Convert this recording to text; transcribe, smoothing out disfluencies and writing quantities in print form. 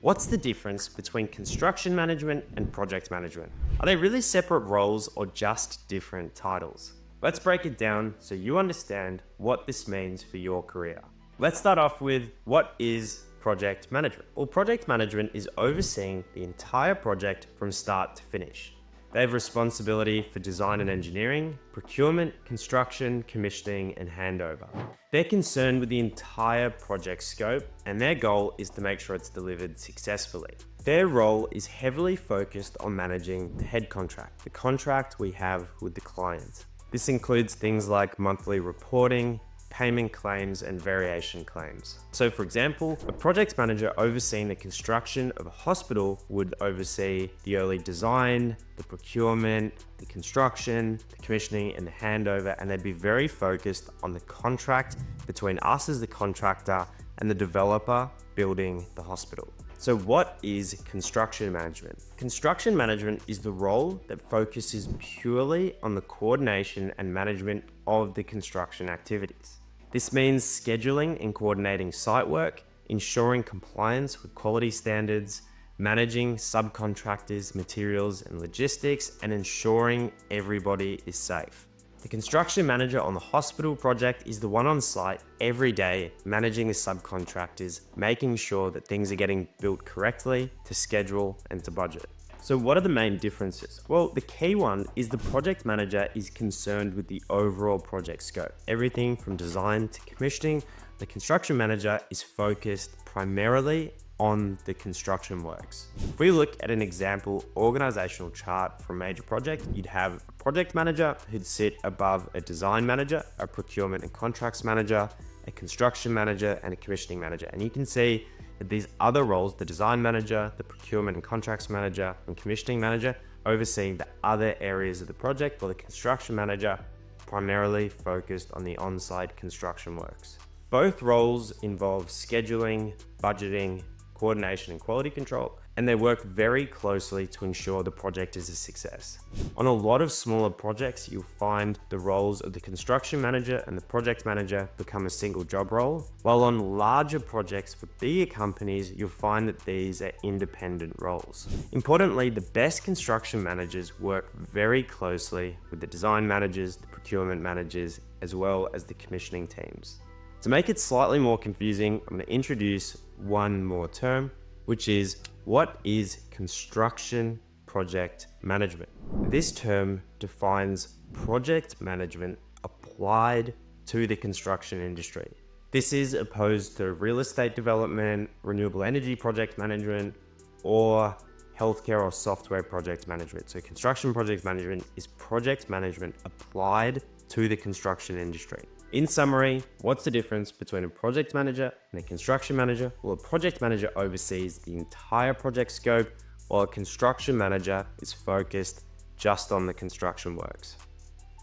What's the difference between construction management and project management? Are they really separate roles or just different titles? Let's break it down so you understand what this means for your career. Let's start off with what is project management? Well, project management is overseeing the entire project from start to finish. They have responsibility for design and engineering, procurement, construction, commissioning, and handover. They're concerned with the entire project scope, and their goal is to make sure it's delivered successfully. Their role is heavily focused on managing the head contract, the contract we have with the client. This includes things like monthly reporting, payment claims, and variation claims. So for example, a project manager overseeing the construction of a hospital would oversee the early design, the procurement, the construction, the commissioning, and the handover, and they'd be very focused on the contract between us as the contractor and the developer building the hospital. So what is construction management? Construction management is the role that focuses purely on the coordination and management of the construction activities. This means scheduling and coordinating site work, ensuring compliance with quality standards, managing subcontractors, materials, and logistics, and ensuring everybody is safe. The construction manager on the hospital project is the one on site every day, managing the subcontractors, making sure that things are getting built correctly, to schedule, and to budget. So what are the main differences? Well, the key one is the project manager is concerned with the overall project scope. Everything from design to commissioning. The construction manager is focused primarily on the construction works. If we look at an example organizational chart for a major project, you'd have a project manager who'd sit above a design manager, a procurement and contracts manager, a construction manager, and a commissioning manager. And you can see that these other roles, the design manager, the procurement and contracts manager, and commissioning manager, overseeing the other areas of the project, while the construction manager primarily focused on the on-site construction works. Both roles involve scheduling, budgeting, coordination, and quality control, and they work very closely to ensure the project is a success. On a lot of smaller projects, you'll find the roles of the construction manager and the project manager become a single job role, while on larger projects for bigger companies, you'll find that these are independent roles. Importantly, the best construction managers work very closely with the design managers, the procurement managers, as well as the commissioning teams. To make it slightly more confusing, I'm going to introduce one more term, which is what is construction project management? This term defines project management applied to the construction industry. This is opposed to real estate development, renewable energy project management, or healthcare or software project management. So construction project management is project management applied to the construction industry. In summary, what's the difference between a project manager and a construction manager? Well, a project manager oversees the entire project scope, while a construction manager is focused just on the construction works.